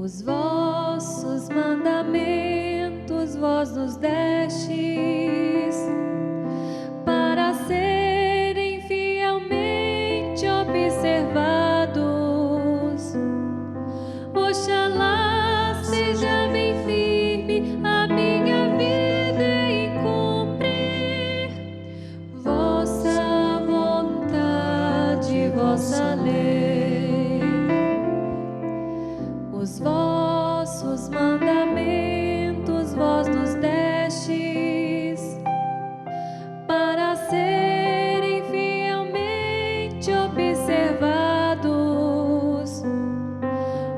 Os vossos mandamentos vós nos destes, para serem fielmente observados. Oxalá seja bem firme a minha vida em cumprir vossa vontade, vossa lei. Os vossos mandamentos vós nos destes, para serem fielmente observados.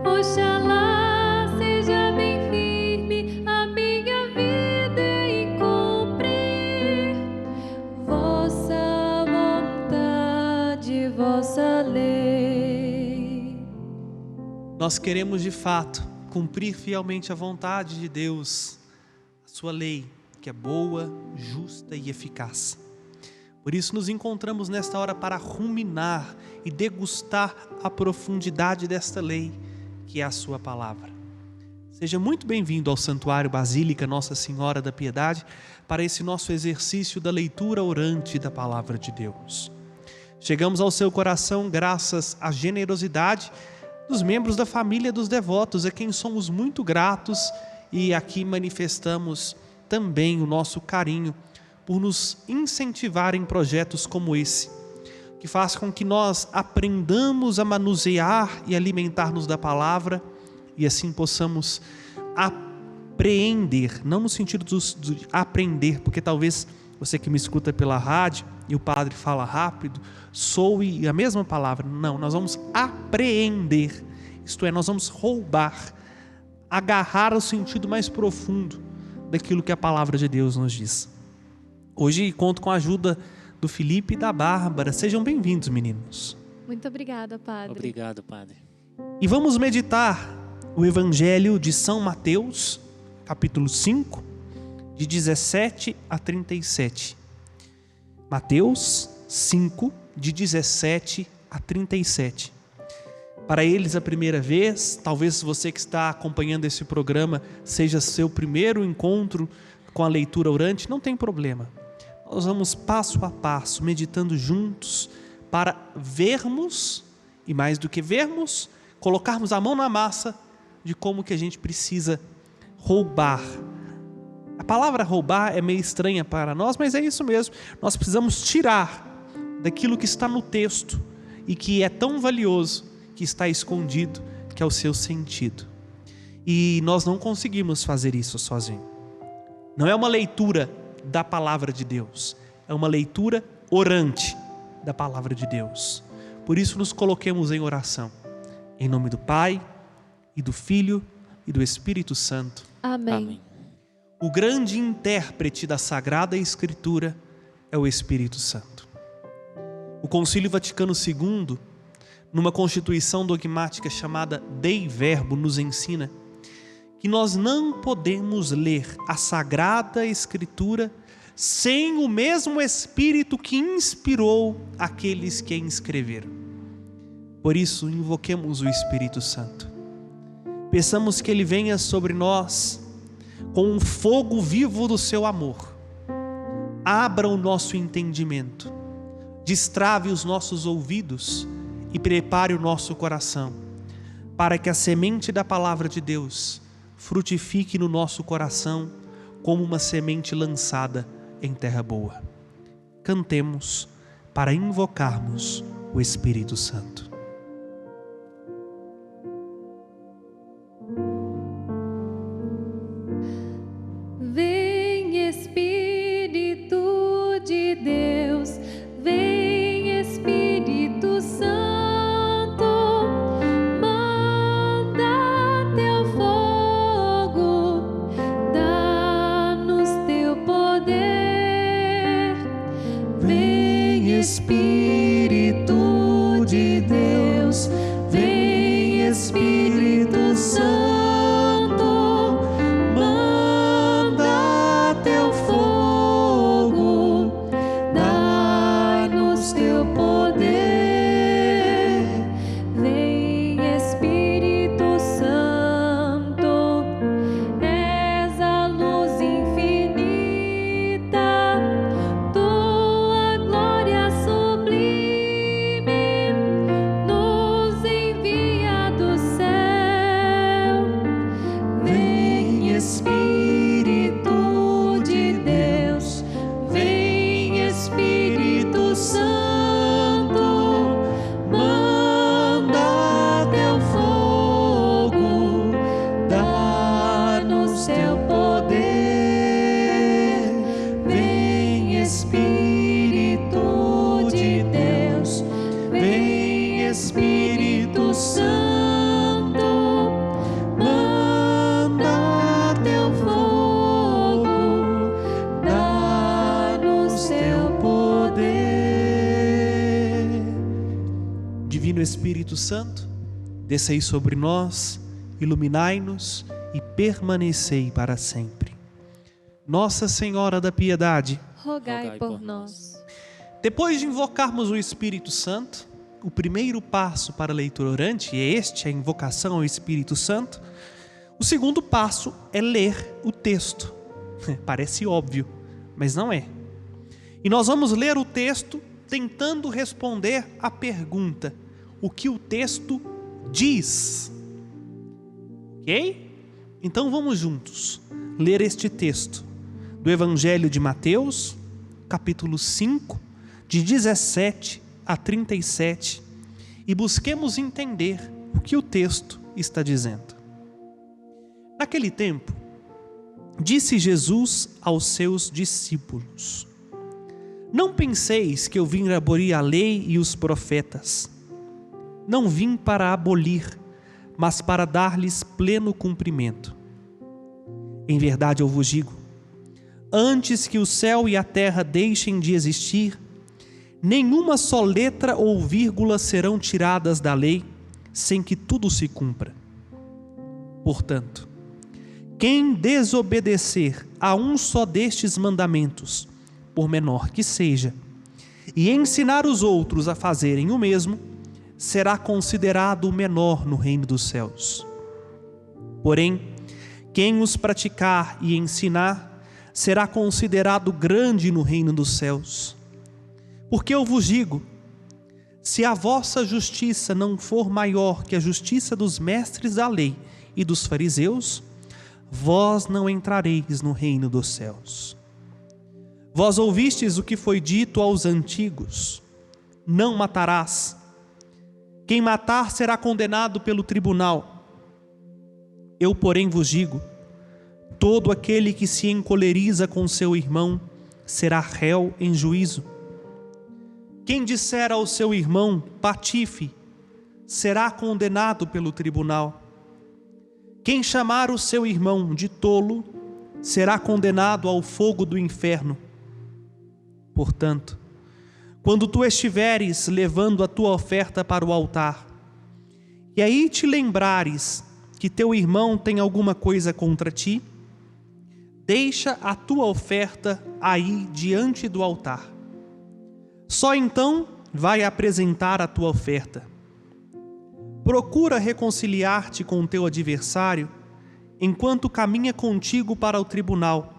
Oxalá seja bem firme a minha vida em cumprir vossa vontade, vossa lei. Nós queremos de fato cumprir fielmente a vontade de Deus, a sua lei, que é boa, justa e eficaz. Por isso nos encontramos nesta hora para ruminar e degustar a profundidade desta lei, que é a sua palavra. Seja muito bem-vindo ao Santuário Basílica Nossa Senhora da Piedade para esse nosso exercício da leitura orante da palavra de Deus. Chegamos ao seu coração graças à generosidade dos membros da família dos devotos, a quem somos muito gratos, e aqui manifestamos também o nosso carinho por nos incentivar em projetos como esse, que faz com que nós aprendamos a manusear e alimentar-nos da palavra, e assim possamos apreender, não no sentido de aprender, porque talvez você que me escuta pela rádio e o padre fala rápido, soe a mesma palavra. Não, nós vamos apreender, isto é, nós vamos roubar, agarrar o sentido mais profundo daquilo que a palavra de Deus nos diz. Hoje conto com a ajuda do Felipe e da Bárbara. Sejam bem-vindos, meninos. Muito obrigada, Padre. Obrigado, Padre. E vamos meditar o Evangelho de São Mateus, capítulo 5, de 17 a 37. Mateus 5, de 17 a 37. Para eles a primeira vez, talvez você que está acompanhando esse programa seja seu primeiro encontro com a leitura orante, não tem problema. Nós vamos passo a passo, meditando juntos, para vermos, e mais do que vermos, colocarmos a mão na massa de como que a gente precisa roubar. A palavra roubar é meio estranha para nós, mas é isso mesmo. Nós precisamos tirar daquilo que está no texto e que é tão valioso, que está escondido, que é o seu sentido. E nós não conseguimos fazer isso sozinho. Não é uma leitura da palavra de Deus, é uma leitura orante da palavra de Deus. Por isso nos coloquemos em oração. Em nome do Pai, e do Filho, e do Espírito Santo. Amém. Amém. O grande intérprete da Sagrada Escritura é o Espírito Santo. O Concílio Vaticano II, numa constituição dogmática chamada Dei Verbo, nos ensina que nós não podemos ler a Sagrada Escritura sem o mesmo Espírito que inspirou aqueles que a escreveram. Por isso, invoquemos o Espírito Santo. Peçamos que Ele venha sobre nós com um fogo vivo do seu amor. Abra o nosso entendimento, destrave os nossos ouvidos e prepare o nosso coração, para que a semente da palavra de Deus frutifique no nosso coração como uma semente lançada em terra boa. Cantemos para invocarmos o Espírito Santo. Vem Espírito de Deus, vem Espírito Santo, manda teu fogo, dá-nos teu poder. Vem Espírito de Deus, vem Espírito Santo, manda teu fogo, dá-nos teu poder. Vem Espírito Santo. Divino Espírito Santo, descei sobre nós, iluminai-nos e permanecei para sempre. Nossa Senhora da Piedade, rogai por nós. Depois de invocarmos o Espírito Santo, o primeiro passo para a leitura orante é este, a invocação ao Espírito Santo. O segundo passo é ler o texto. Parece óbvio, mas não é. E nós vamos ler o texto tentando responder à pergunta: o que o texto diz? Ok? Então vamos juntos ler este texto do Evangelho de Mateus, capítulo 5, de 17 a 37, e busquemos entender o que o texto está dizendo. Naquele tempo, disse Jesus aos seus discípulos: não penseis que eu vim abolir a lei e os profetas. Não vim para abolir, mas para dar-lhes pleno cumprimento. Em verdade eu vos digo, antes que o céu e a terra deixem de existir, nenhuma só letra ou vírgula serão tiradas da lei, sem que tudo se cumpra. Portanto, quem desobedecer a um só destes mandamentos, por menor que seja, e ensinar os outros a fazerem o mesmo, será considerado o menor no reino dos céus. Porém, quem os praticar e ensinar, será considerado grande no reino dos céus. Porque eu vos digo, se a vossa justiça não for maior que a justiça dos mestres da lei e dos fariseus, vós não entrareis no reino dos céus. Vós ouvistes o que foi dito aos antigos: não matarás. Quem matar será condenado pelo tribunal. Eu, porém, vos digo: todo aquele que se encoleriza com seu irmão será réu em juízo. Quem disser ao seu irmão patife será condenado pelo tribunal. Quem chamar o seu irmão de tolo será condenado ao fogo do inferno. Portanto, quando tu estiveres levando a tua oferta para o altar, e aí te lembrares que teu irmão tem alguma coisa contra ti, deixa a tua oferta aí diante do altar. Só então vai apresentar a tua oferta. Procura reconciliar-te com o teu adversário enquanto caminha contigo para o tribunal.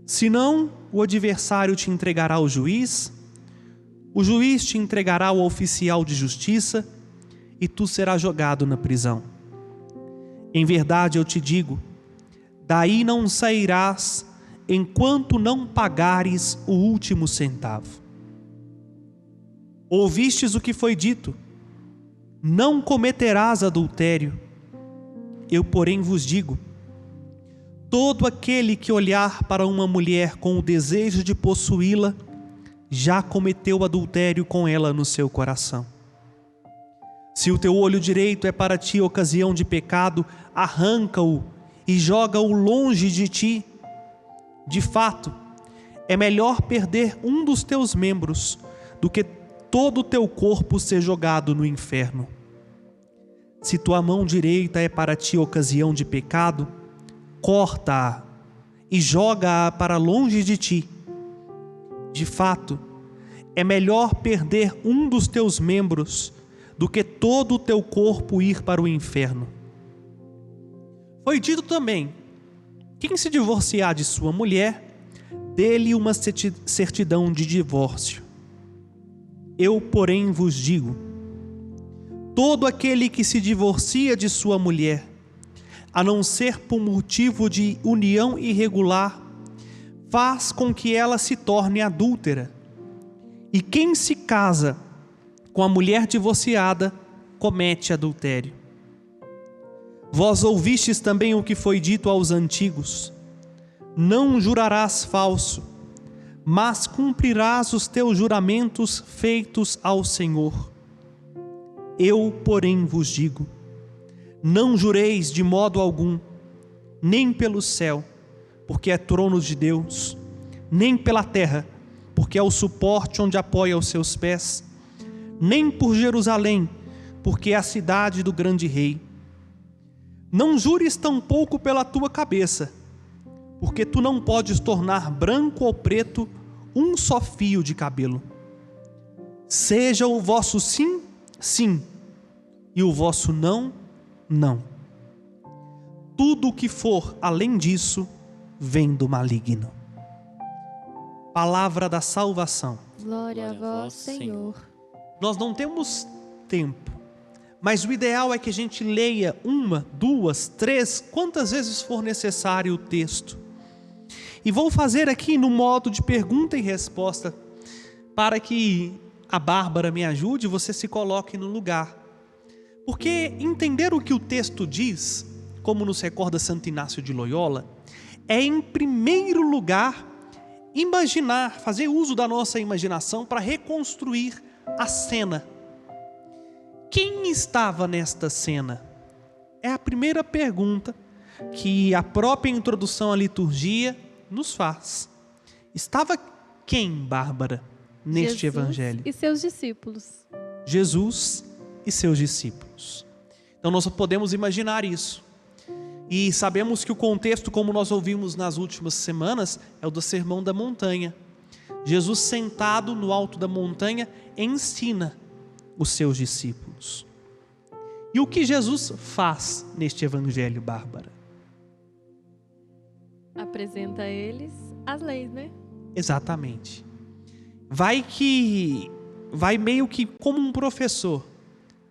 Senão, o adversário te entregará ao juiz, o juiz te entregará ao oficial de justiça e tu serás jogado na prisão. Em verdade eu te digo, daí não sairás enquanto não pagares o último centavo. Ouvistes o que foi dito: não cometerás adultério. Eu, porém, vos digo, todo aquele que olhar para uma mulher com o desejo de possuí-la, já cometeu adultério com ela no seu coração. Se o teu olho direito é para ti ocasião de pecado, arranca-o e joga-o longe de ti. De fato, é melhor perder um dos teus membros do que todo o teu corpo ser jogado no inferno. Se tua mão direita é para ti ocasião de pecado, corta-a e joga-a para longe de ti. De fato, é melhor perder um dos teus membros do que todo o teu corpo ir para o inferno. Foi dito também: quem se divorciar de sua mulher, dê-lhe uma certidão de divórcio. Eu, porém, vos digo, todo aquele que se divorcia de sua mulher, a não ser por motivo de união irregular, faz com que ela se torne adúltera. E quem se casa com a mulher divorciada, comete adultério. Vós ouvistes também o que foi dito aos antigos: não jurarás falso, mas cumprirás os teus juramentos feitos ao Senhor. Eu, porém, vos digo: não jureis de modo algum, nem pelo céu, porque é trono de Deus, nem pela terra, porque é o suporte onde apoia os seus pés, nem por Jerusalém, porque é a cidade do grande rei. Não jures tampouco pela tua cabeça, porque tu não podes tornar branco ou preto um só fio de cabelo. Seja o vosso sim, sim, e o vosso não, não. Tudo o que for além disso vem do maligno. Palavra da salvação. Glória a vós, Senhor. Nós não temos tempo, mas o ideal é que a gente leia 1, 2, 3, quantas vezes for necessário o texto. E vou fazer aqui no modo de pergunta e resposta, para que a Bárbara me ajude e você se coloque no lugar. Porque entender o que o texto diz, como nos recorda Santo Inácio de Loyola, é em primeiro lugar imaginar, fazer uso da nossa imaginação para reconstruir a cena. Quem estava nesta cena? É a primeira pergunta que a própria introdução à liturgia nos faz. Estava quem, Bárbara, neste Jesus evangelho? e seus discípulos. Jesus e seus discípulos. Então nós podemos imaginar isso. E sabemos que o contexto, como nós ouvimos nas últimas semanas, é o do Sermão da Montanha. Jesus, sentado no alto da montanha, ensina os seus discípulos. E o que Jesus faz neste evangelho, Bárbara? Apresenta a eles as leis, né? Exatamente. Vai meio que como um professor,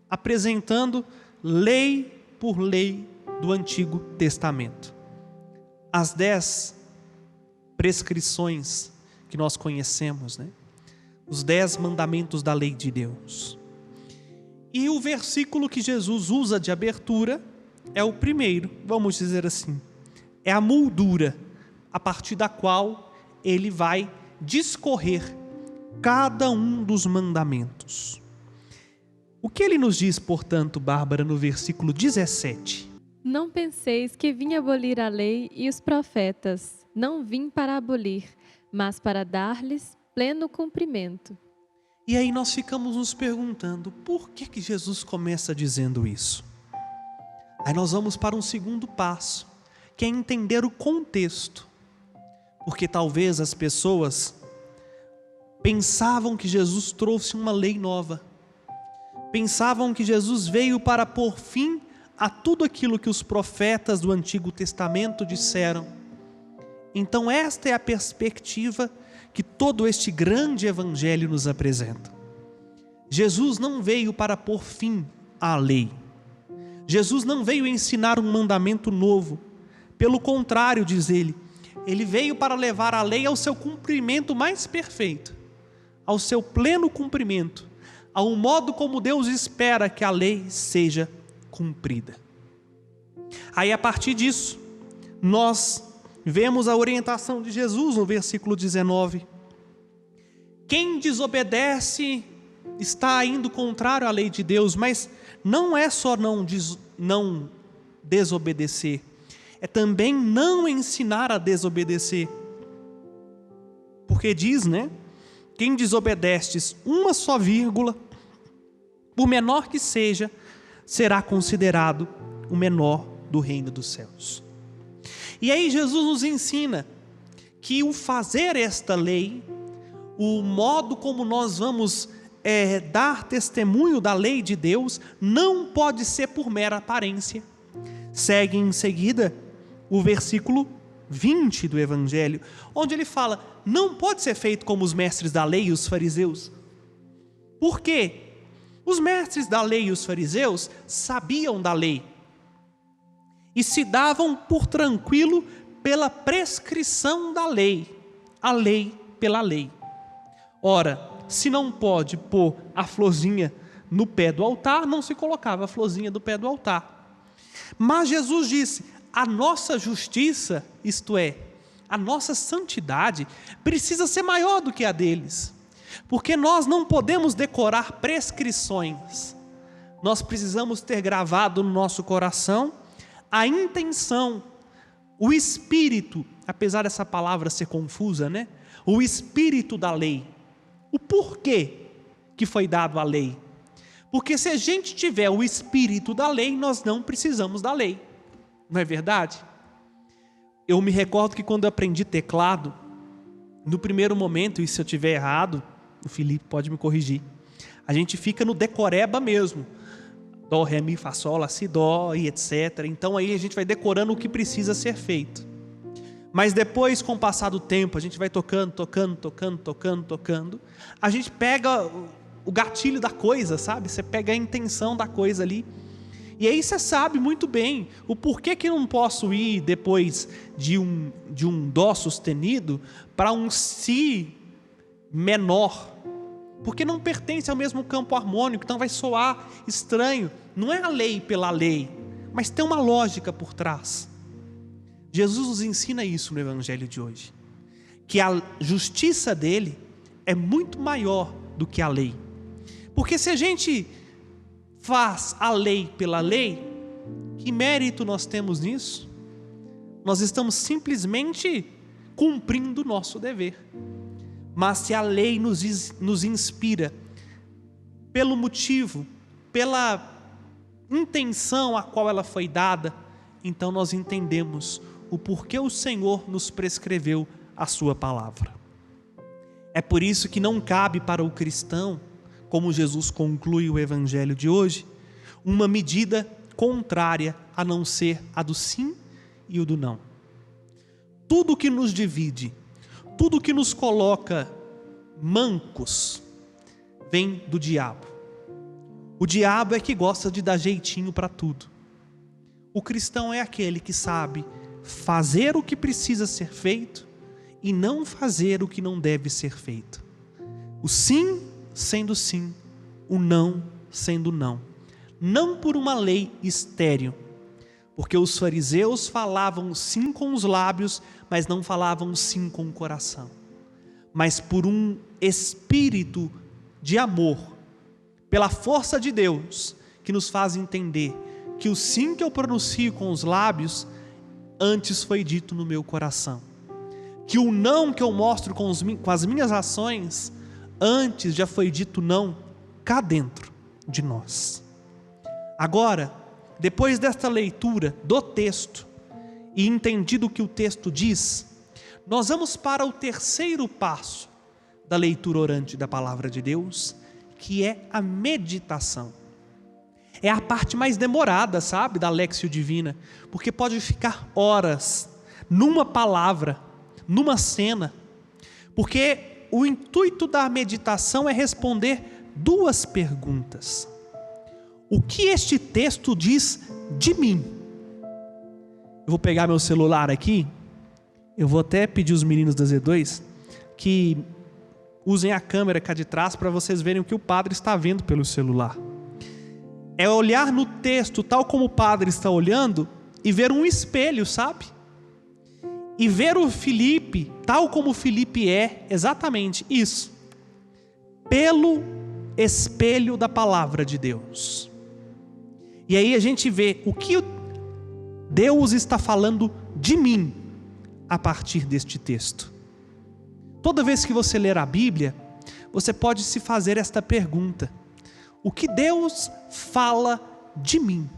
apresentando lei por lei do Antigo Testamento. As 10 prescrições que nós conhecemos, né? Os 10 mandamentos da lei de Deus. E o versículo que Jesus usa de abertura é o primeiro, vamos dizer assim. É a moldura a partir da qual ele vai discorrer cada um dos mandamentos. O que ele nos diz, portanto, Bárbara, no versículo 17? Não penseis que vim abolir a lei e os profetas. Não vim para abolir, mas para dar-lhes pleno cumprimento. E aí nós ficamos nos perguntando, por que Jesus começa dizendo isso? Aí nós vamos para um segundo passo, que é entender o contexto. Porque talvez as pessoas pensavam que Jesus trouxe uma lei nova. Pensavam que Jesus veio para pôr fim a tudo aquilo que os profetas do Antigo Testamento disseram. Então esta é a perspectiva que todo este grande evangelho nos apresenta. Jesus não veio para pôr fim à lei. Jesus não veio ensinar um mandamento novo. Pelo contrário, diz ele veio para levar a lei ao seu cumprimento mais perfeito, ao seu pleno cumprimento, ao modo como Deus espera que a lei seja cumprida. Aí a partir disso, nós vemos a orientação de Jesus no versículo 19. Quem desobedece está indo contrário à lei de Deus, mas não é só não desobedecer, é também não ensinar a desobedecer. Porque diz, né? Quem desobedece uma só vírgula, por menor que seja, será considerado o menor do reino dos céus. E aí Jesus nos ensina que o fazer esta lei, o modo como nós vamos dar testemunho da lei de Deus, não pode ser por mera aparência. Segue em seguida o versículo 20 do Evangelho, onde ele fala, não pode ser feito como os mestres da lei e os fariseus. Por quê? Os mestres da lei e os fariseus sabiam da lei e se davam por tranquilo pela prescrição da lei, a lei pela lei. Ora, se não pode pôr a florzinha no pé do altar, não se colocava a florzinha do pé do altar. Mas Jesus disse, a nossa justiça, isto é, a nossa santidade, precisa ser maior do que a deles. Porque nós não podemos decorar prescrições. Nós precisamos ter gravado no nosso coração a intenção, o espírito, apesar dessa palavra ser confusa, né? O espírito da lei. O porquê que foi dado a lei. Porque se a gente tiver o espírito da lei, nós não precisamos da lei. Não é verdade? Eu me recordo que quando eu aprendi teclado, no primeiro momento, e se eu estiver errado, o Felipe pode me corrigir, a gente fica no decoreba mesmo. Dó, ré, mi, fá, sol, lá, si, dó e etc. Então aí a gente vai decorando o que precisa ser feito. Mas depois, com o passar do tempo, a gente vai tocando, a gente pega o gatilho da coisa, sabe? Você pega a intenção da coisa ali. E aí você sabe muito bem o porquê que eu não posso ir depois de um dó sustenido para um si menor. Porque não pertence ao mesmo campo harmônico, então vai soar estranho. Não é a lei pela lei, mas tem uma lógica por trás. Jesus nos ensina isso no Evangelho de hoje, que a justiça dele é muito maior do que a lei. Porque se a gente faz a lei pela lei, que mérito nós temos nisso? Nós estamos simplesmente cumprindo o nosso dever. Mas se a lei nos inspira pelo motivo, pela intenção a qual ela foi dada, então nós entendemos o porquê o Senhor nos prescreveu a sua palavra. É por isso que não cabe para o cristão, como Jesus conclui o Evangelho de hoje, uma medida contrária a não ser a do sim e o do não. Tudo que nos divide, tudo que nos coloca mancos, vem do diabo. O diabo é que gosta de dar jeitinho para tudo. O cristão é aquele que sabe fazer o que precisa ser feito e não fazer o que não deve ser feito. O sim sendo sim, o não sendo não. Não por uma lei estéril, porque os fariseus falavam sim com os lábios, mas não falavam sim com o coração. Mas por um espírito de amor, pela força de Deus, que nos faz entender que o sim que eu pronuncio com os lábios, antes foi dito no meu coração. Que o não que eu mostro com as minhas ações, antes já foi dito não cá dentro de nós. Agora, depois desta leitura do texto e entendido o que o texto diz, nós vamos para o terceiro passo da leitura orante da palavra de Deus, que é a meditação. É a parte mais demorada, sabe, da Léxio Divina, porque pode ficar horas numa palavra, numa cena, porque o intuito da meditação é responder duas perguntas. O que este texto diz de mim? Eu vou pegar meu celular aqui, eu vou até pedir os meninos da Z2 que usem a câmera cá de trás para vocês verem o que o padre está vendo pelo celular. É olhar no texto tal como o padre está olhando e ver um espelho, sabe? E ver o Felipe tal como o Felipe é, exatamente isso, pelo espelho da palavra de Deus. E aí a gente vê o que Deus está falando de mim a partir deste texto. Toda vez que você ler a Bíblia, você pode se fazer esta pergunta: o que Deus fala de mim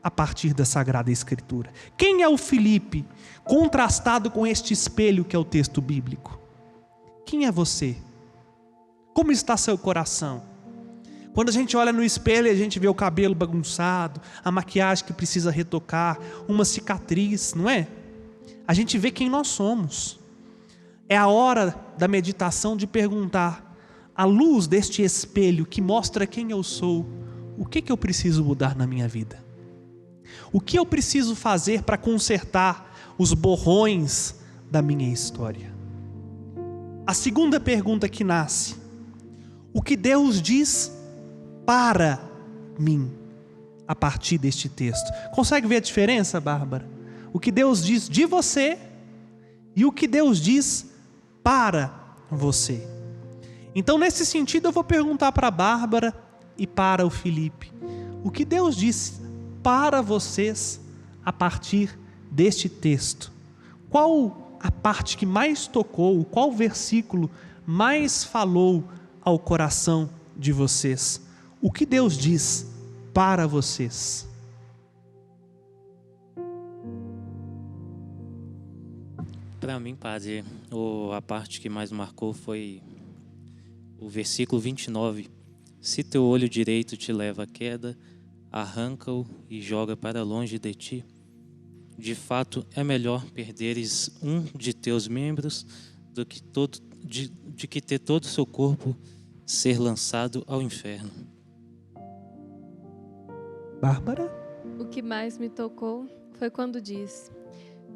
a partir da Sagrada Escritura? Quem é o Felipe contrastado com este espelho que é o texto bíblico? Quem é você? Como está seu coração? Quando a gente olha no espelho e a gente vê o cabelo bagunçado, a maquiagem que precisa retocar, uma cicatriz, não é? A gente vê quem nós somos. É a hora da meditação de perguntar, à luz deste espelho que mostra quem eu sou, o que eu preciso mudar na minha vida? O que eu preciso fazer para consertar os borrões da minha história? A segunda pergunta que nasce: o que Deus diz para mim a partir deste texto? Consegue ver a diferença, Bárbara? O que Deus diz de você e o que Deus diz para você. Então, nesse sentido, eu vou perguntar para a Bárbara e para o Felipe: o que Deus diz para vocês a partir deste texto? Qual a parte que mais tocou? Qual versículo mais falou ao coração de vocês? o que Deus diz para vocês. Para mim, padre, a parte que mais marcou foi o versículo 29. Se teu olho direito te leva à queda, arranca-o e joga para longe de ti. De fato, é melhor perderes um de teus membros do que de que ter todo o seu corpo ser lançado ao inferno. Bárbara? O que mais me tocou foi quando diz: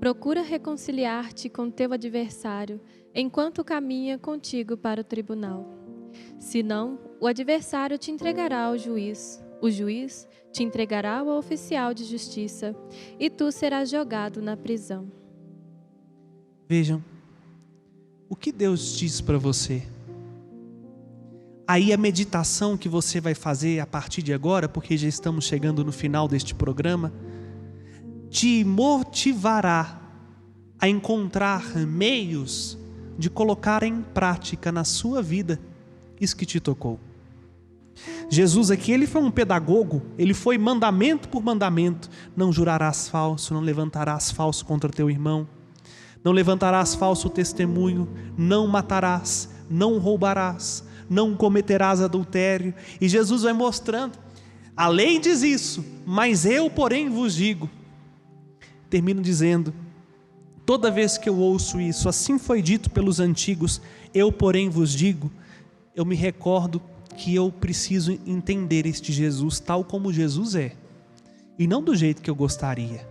procura reconciliar-te com teu adversário enquanto caminha contigo para o tribunal. Senão, o adversário te entregará ao juiz, o juiz te entregará ao oficial de justiça e tu serás jogado na prisão. Vejam, o que Deus diz para você? Aí a meditação que você vai fazer a partir de agora, porque já estamos chegando no final deste programa, te motivará a encontrar meios de colocar em prática na sua vida isso que te tocou. Jesus aqui, ele foi um pedagogo, ele foi mandamento por mandamento. Não jurarás falso, não levantarás falso contra teu irmão, não levantarás falso testemunho, não matarás, não roubarás, não cometerás adultério. E Jesus vai mostrando, a lei diz isso, mas eu porém vos digo. Termino dizendo, toda vez que eu ouço isso, assim foi dito pelos antigos, eu porém vos digo, eu me recordo que eu preciso entender este Jesus tal como Jesus é, e não do jeito que eu gostaria.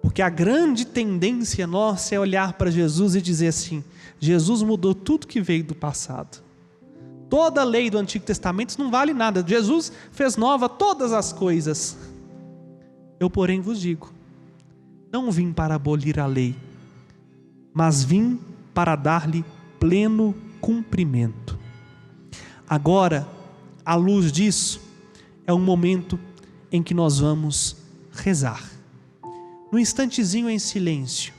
Porque a grande tendência nossa é olhar para Jesus e dizer assim, Jesus mudou tudo que veio do passado. Toda a lei do Antigo Testamento não vale nada, Jesus fez nova todas as coisas. Eu porém vos digo, não vim para abolir a lei, mas vim para dar-lhe pleno cumprimento. Agora, à luz disso, é um momento em que nós vamos rezar. Num instantezinho em silêncio,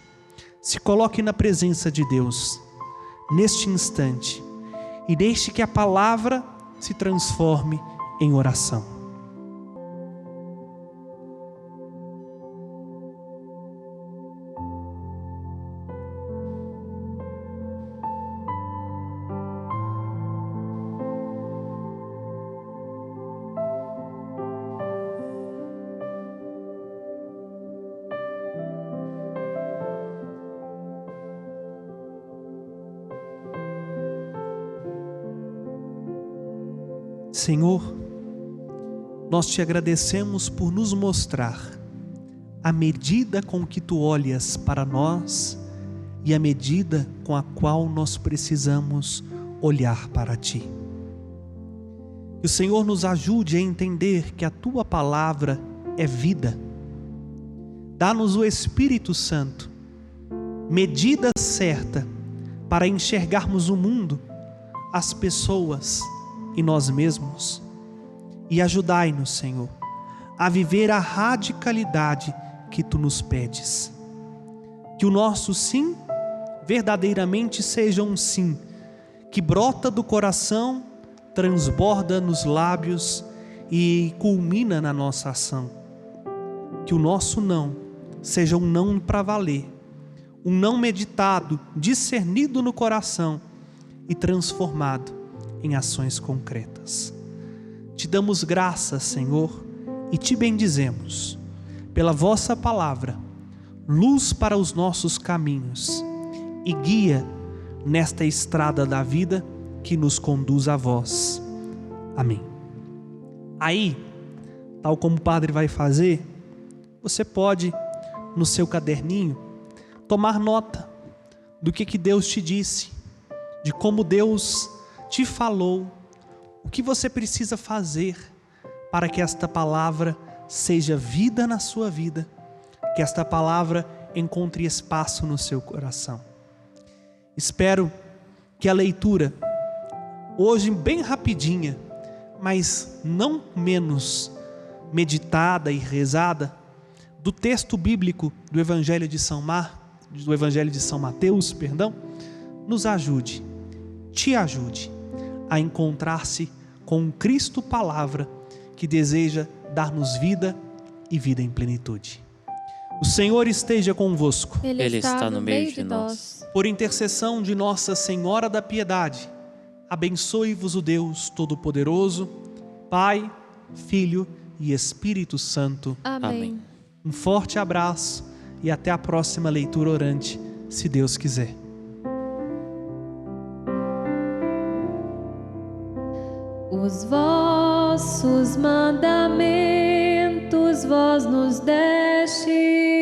se coloque na presença de Deus, neste instante, e deixe que a palavra se transforme em oração. Senhor, nós te agradecemos por nos mostrar a medida com que tu olhas para nós e a medida com a qual nós precisamos olhar para ti. Que o Senhor nos ajude a entender que a tua palavra é vida. Dá-nos o Espírito Santo, medida certa para enxergarmos o mundo, as pessoas e nós mesmos, e ajudai-nos, Senhor, a viver a radicalidade que tu nos pedes. Que o nosso sim verdadeiramente seja um sim que brota do coração, transborda nos lábios e culmina na nossa ação. Que o nosso não seja um não para valer, um não meditado, discernido no coração e transformado em ações concretas. Te damos graças, Senhor, e te bendizemos pela vossa palavra, luz para os nossos caminhos e guia nesta estrada da vida que nos conduz a vós. Amém. Aí, tal como o padre vai fazer, você pode, no seu caderninho, tomar nota do que Deus te disse, de como Deus te falou, o que você precisa fazer para que esta palavra seja vida na sua vida, que esta palavra encontre espaço no seu coração. Espero que a leitura, hoje bem rapidinha, mas não menos meditada e rezada, do texto bíblico do Evangelho de São Mateus, nos ajude, te ajude a encontrar-se com um Cristo Palavra que deseja dar-nos vida e vida em plenitude. O Senhor esteja convosco. Ele está no meio de nós. Por intercessão de Nossa Senhora da Piedade, abençoe-vos o Deus Todo-Poderoso, Pai, Filho e Espírito Santo. Amém. Um forte abraço e até a próxima leitura orante, se Deus quiser. Os vossos mandamentos vós nos deste,